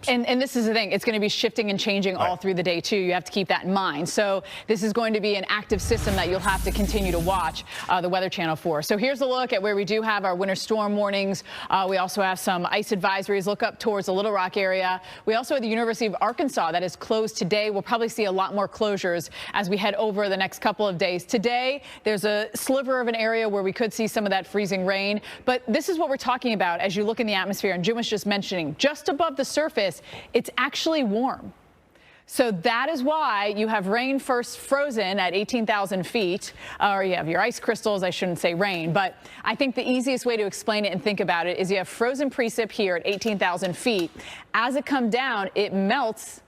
And this is the thing. It's going to be shifting and changing all through the day, too. You have to keep that in mind. So this is going to be an active system that you'll have to continue to watch the Weather Channel for. So here's a look at where we do have our winter storm warnings. We also have some ice advisories. Look up towards the Little Rock area. We also have the University of Arkansas that is closed today. We'll probably see a lot more closures as we head over the next couple of days. Today, there's a sliver of an area where we could see some of that freezing rain. But this is what we're talking about as you look in the atmosphere. And Jim was just mentioning, just above the surface, it's actually warm. So that is why you have rain first frozen at 18,000 feet, or you have your ice crystals. I shouldn't say rain, but I think the easiest way to explain it and think about it is you have frozen precip here at 18,000 feet. As it comes down, it melts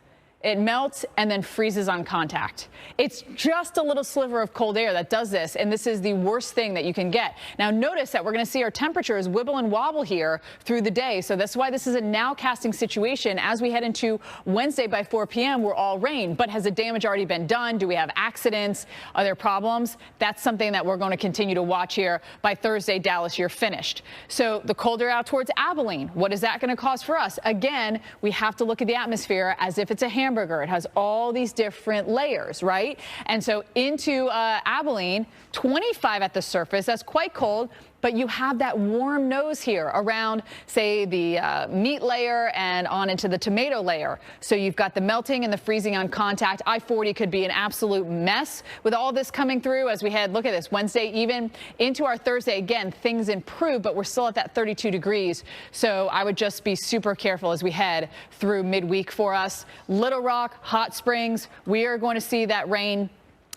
and then freezes on contact. It's just a little sliver of cold air that does this, and this is the worst thing that you can get. Now notice that we're going to see our temperatures wibble and wobble here through the day, so that's why this is a nowcasting situation. As we head into Wednesday by 4 p.m., we're all rain, but has the damage already been done? Do we have accidents? Are there problems? That's something that we're going to continue to watch here. By Thursday, Dallas, you're finished. So the colder out towards Abilene, what is that going to cause for us? Again, we have to look at the atmosphere as if it's a hamburger. It has all these different layers, right? And so into Abilene, 25 at the surface. That's quite cold. But you have that warm nose here around, say, the meat layer and on into the tomato layer. So you've got the melting and the freezing on contact. I-40 could be an absolute mess with all this coming through as we head, look at this, Wednesday, even into our Thursday. Again, things improve, but we're still at that 32 degrees. So I would just be super careful as we head through midweek for us. Little Rock, Hot Springs, we are going to see that rain,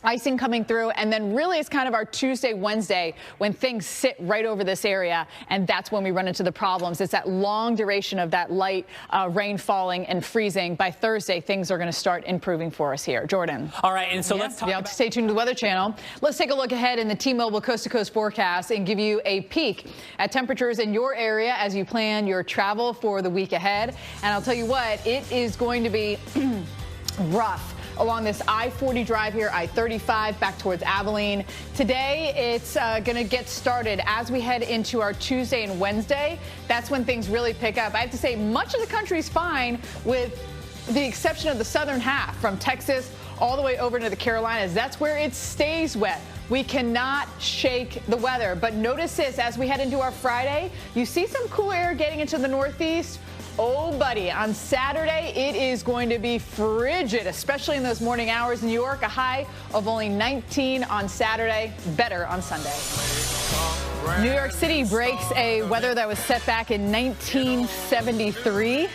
icing coming through, and then really it's kind of our Tuesday, Wednesday when things sit right over this area, and that's when we run into the problems. It's that long duration of that light rain falling and freezing. By Thursday, things are going to start improving for us here. Jordan. All right, and so let's talk about... Stay tuned to the Weather Channel. Let's take a look ahead in the T-Mobile coast-to-coast forecast and give you a peek at temperatures in your area as you plan your travel for the week ahead. And I'll tell you what, it is going to be rough along this I-40 drive here, I-35 back towards Abilene. Today, it's going to get started as we head into our Tuesday and Wednesday. That's when things really pick up. I have to say, much of the country is fine with the exception of the southern half from Texas all the way over to the Carolinas. That's where it stays wet. We cannot shake the weather. But notice this, as we head into our Friday, you see some cool air getting into the northeast. Oh, buddy, on Saturday, it is going to be frigid, especially in those morning hours in New York. A high of only 19 on Saturday, better on Sunday. New York City breaks a weather that was set back in 1973.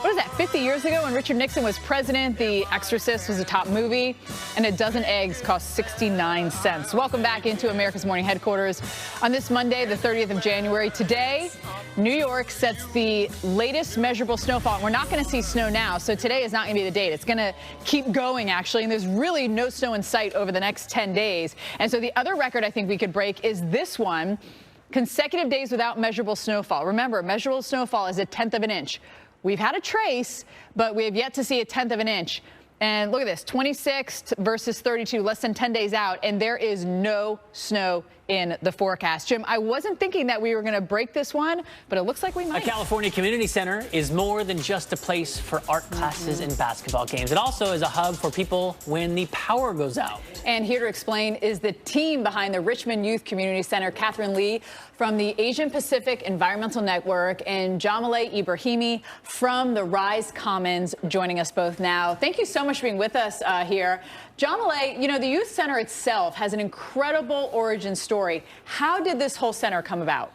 What is that, 50 years ago when Richard Nixon was president? The Exorcist was a top movie, and a dozen eggs cost 69 cents. Welcome back into America's Morning Headquarters on this Monday, the 30th of January. Today, New York sets the latest measurable snowfall. And we're not going to see snow now, so today is not going to be the date. It's going to keep going, actually, and there's really no snow in sight over the next 10 days. And so the other record I think we could break is this one, consecutive days without measurable snowfall. Remember, measurable snowfall is 1/10 of an inch. We've had a trace, but we have yet to see 1/10 of an inch. And look at this, 26 versus 32, less than 10 days out, and there is no snow in the forecast. Jim, I wasn't thinking that we were going to break this one, but it looks like we might. A California Community Center is more than just a place for art classes and basketball games. It also is a hub for people when the power goes out. And here to explain is the team behind the Richmond Youth Community Center, Catherine Lee from the Asian Pacific Environmental Network, and Jamale Ibrahimi from the Rise Commons, joining us both now. Thank you so much for being with us here. Jamale, you know, the Youth Center itself has an incredible origin story. How did this whole center come about?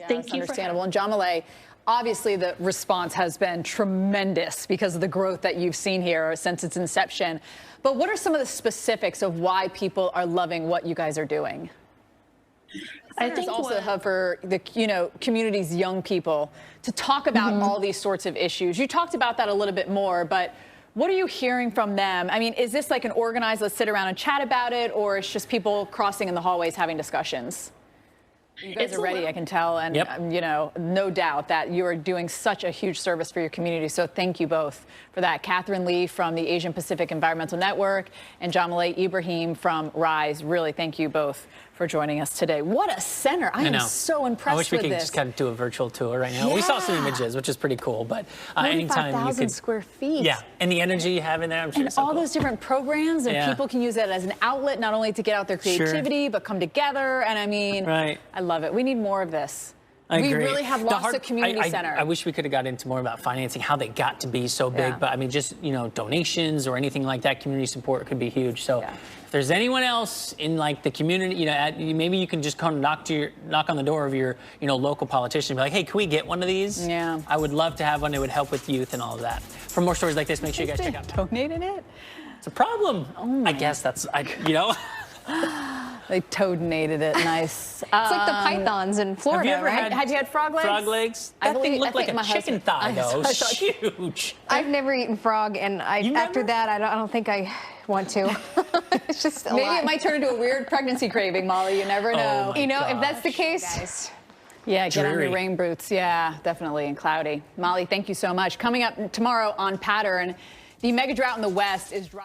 Thank you. Understandable. And Jamale, obviously the response has been tremendous because of the growth that you've seen here since its inception. But what are some of the specifics of why people are loving what you guys are doing? I think it's also a hub for the community's young people to talk about all these sorts of issues. You talked about that a little bit more, but what are you hearing from them? I mean, is this like an organized, let's sit around and chat about it, or it's just people crossing in the hallways having discussions? You guys are ready, I can tell, and you know, no doubt that you are doing such a huge service for your community. So thank you both for that. Catherine Lee from the Asian Pacific Environmental Network and Jamalay Ibrahim from RISE. Really, thank you both for joining us today. What a center! I am so impressed with this. I wish we could just kind of do a virtual tour right now. We saw some images, which is pretty cool, but anytime you 45,000 could, square feet. Yeah, and the energy you have in there, I'm sure. And all those different programs, and people can use that as an outlet, not only to get out their creativity, but come together. And I mean, I love it. We need more of this. I agree. We really have lost a community center. I wish we could have got into more about financing, how they got to be so big. But I mean, just, you know, donations or anything like that, community support could be huge. So if there's anyone else in like the community, you know, maybe you can just come knock on the door of your, you know, local politician and be like, hey, can we get one of these? Yeah. I would love to have one. It would help with youth and all of that. For more stories like this, make sure you guys check out. Donated it? It's a problem. Oh I guess that's, you know. They toad-nated it. Nice. It's like the pythons in Florida, Have you ever had you had frog legs? Frog legs? That thing looked like a chicken thigh, though. It's huge. I've never eaten frog, and after that, I don't think I want to. It's just maybe it might turn into a weird pregnancy craving, Molly. You never know. You know, if that's the case. Yeah, get on your rain boots. Yeah, definitely, and cloudy. Molly, thank you so much. Coming up tomorrow on Pattern, the mega drought in the West is driving.